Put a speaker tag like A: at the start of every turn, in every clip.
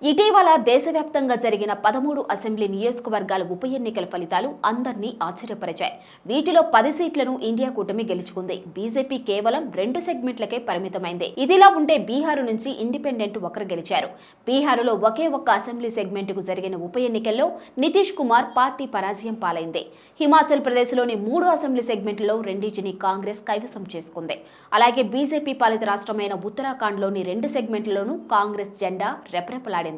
A: ఇటీవల దేశవ్యాప్తంగా జరిగిన 13 అసెంబ్లీ నియోజకవర్గాల ఉప ఎన్నికల ఫలితాలు అందరినీ ఆశ్చర్యపరిచాయి. వీటిలో 10 సీట్లను ఇండియా కూటమి గెలుచుకుంది. బీజేపీ కేవలం 2 సెగ్మెంట్లకే పరిమితమైంది. ఇదిలా ఉంటే బీహారు నుంచి ఇండిపెండెంట్ ఒకరు గెలిచారు. బీహారులో ఒకే ఒక్క అసెంబ్లీ సెగ్మెంటుకు జరిగిన ఉప ఎన్నికల్లో నితీష్ కుమార్ పార్టీ పరాజయం పాలైంది. హిమాచల్ ప్రదేశ్లోని 3 అసెంబ్లీ సెగ్మెంట్లలో రెండింటిని కాంగ్రెస్ కైవసం చేసుకుంది. అలాగే బీజేపీ పాలిత రాష్ట్రమైన ఉత్తరాఖండ్లోని 2 సెగ్మెంట్లలోనూ కాంగ్రెస్ జెండా రెపరెపలాడింది.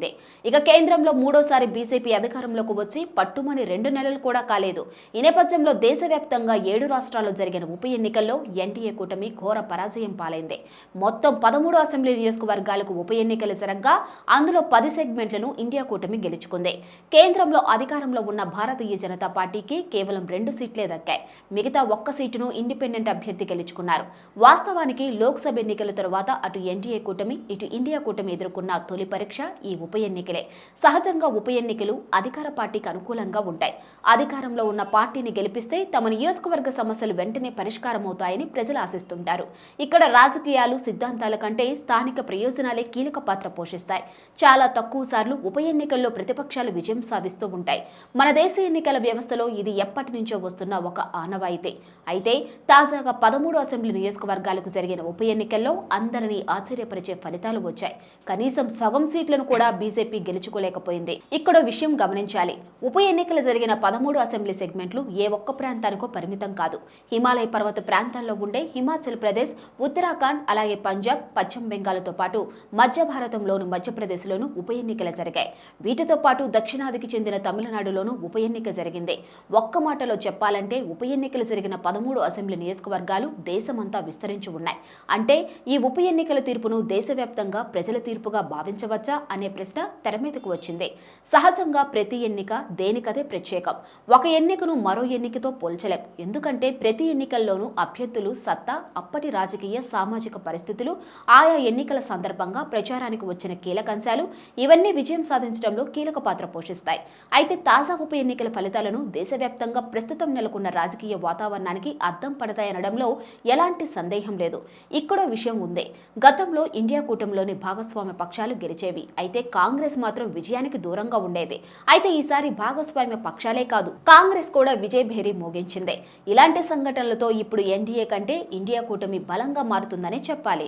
A: ఇక కేంద్రంలో మూడోసారి బీజేపీ అధికారంలోకి వచ్చి పట్టుమని 2 నెలలు కూడా కాలేదు. ఈ నేపథ్యంలో దేశవ్యాప్తంగా 7 రాష్ట్రాల్లో జరిగిన ఉప ఎన్నికల్లో ఎన్డీఏ కూటమి ఘోర పరాజయం పాలైంది. మొత్తం 13 అసెంబ్లీ నియోజకవర్గాలకు ఉప ఎన్నికలు జరగగా అందులో 10 సెగ్మెంట్లను ఇండియా కూటమి గెలుచుకుంది. కేంద్రంలో అధికారంలో ఉన్న భారతీయ జనతా పార్టీకి కేవలం 2 సీట్లే దక్కాయి. మిగతా 1 సీటును ఇండిపెండెంట్ అభ్యర్థి గెలుచుకున్నారు. వాస్తవానికి లోక్సభ ఎన్నికల తరువాత అటు ఎన్డీఏ కూటమి ఇటు ఇండియా కూటమి ఎదుర్కొన్న తొలి పరీక్ష ఈ ఉప ఎన్నికలే. సహజంగా ఉప ఎన్నికలు అధికార పార్టీకి అనుకూలంగా ఉంటాయి. అధికారంలో ఉన్న పార్టీని గెలిపిస్తే తమ నియోజకవర్గ సమస్యలు వెంటనే పరిష్కారమవుతాయని ప్రజలు ఆశిస్తుంటారు. ఇక్కడ రాజకీయాలు సిద్ధాంతాల కంటే స్థానిక ప్రయోజనాలే కీలక పాత్ర పోషిస్తాయి. చాలా తక్కువ సార్లు ఉప ఎన్నికల్లో ప్రతిపక్షాలు విజయం సాధిస్తూ ఉంటాయి. మన దేశ ఎన్నికల వ్యవస్థలో ఇది ఎప్పటి నుంచో వస్తున్న ఒక ఆనవాయితీ. అయితే తాజాగా 13 అసెంబ్లీ నియోజకవర్గాలకు జరిగిన ఉప ఎన్నికల్లో అందరినీ ఆశ్చర్యపరిచే ఫలితాలు వచ్చాయి. కనీసం సగం సీట్లను కూడా బీజేపీ గెలుచుకోలేకపోయింది. ఇక్కడ విషయం గమనించాలి. ఉప ఎన్నికలు జరిగిన 13 అసెంబ్లీ సెగ్మెంట్లు ఏ ఒక్క ప్రాంతానికో పరిమితం కాదు. హిమాలయ పర్వత ప్రాంతాల్లో ఉండే హిమాచల్ ప్రదేశ్, ఉత్తరాఖండ్, అలాగే పంజాబ్, పశ్చిమ బెంగాల్తో పాటు మధ్య భారతంలోను మధ్యప్రదేశ్లోను ఉప ఎన్నికలు జరిగాయి. వీటితో పాటు దక్షిణాదికి చెందిన తమిళనాడులోనూ ఉప ఎన్నిక జరిగింది. ఒక్క మాటలో చెప్పాలంటే ఉప ఎన్నికలు జరిగిన 13 అసెంబ్లీ నియోజకవర్గాలు దేశమంతా విస్తరించి ఉన్నాయి. అంటే ఈ ఉప ఎన్నికల తీర్పును దేశవ్యాప్తంగా ప్రజల తీర్పుగా భావించవచ్చా అనే ప్రశ్న తెర మీదకు వచ్చింది. సహజంగా ప్రతి ఎన్నిక దేనికదే ప్రత్యేకం. ఒక ఎన్నికను మరో ఎన్నికతో పోల్చలేం. ఎందుకంటే ప్రతి ఎన్నికల్లోనూ అభ్యర్థులు సత్తా, అప్పటి రాజకీయ సామాజిక పరిస్థితులు, ఆయా ఎన్నికల సందర్భంగా ప్రచారానికి వచ్చిన కీలకాంశాలు ఇవన్నీ విజయం సాధించడంలో కీలక పాత్ర పోషిస్తాయి. అయితే తాజా ఉప ఎన్నికల ఫలితాలను దేశవ్యాప్తంగా ప్రస్తుతం నెలకొన్న రాజకీయ వాతావరణానికి అద్దం పడతాయనడంలో ఎలాంటి సందేహం లేదు. ఇక్కడో విషయం ఉంది. గతంలో ఇండియా కూటమిలోని భాగస్వామ్య పక్షాలు గెలిచేవి. అయితే కాంగ్రెస్ మాత్రం విజయానికి దూరంగా ఉండేది. అయితే ఈసారి భాగస్వామ్య పక్షాలే కాదు, కాంగ్రెస్ కూడా విజయభేరి మోగించింది. ఇలాంటి సంఘటనలతో ఇప్పుడు ఎన్డీఏ కంటే ఇండియా కూటమి బలంగా మారుతుందనే చెప్పాలి.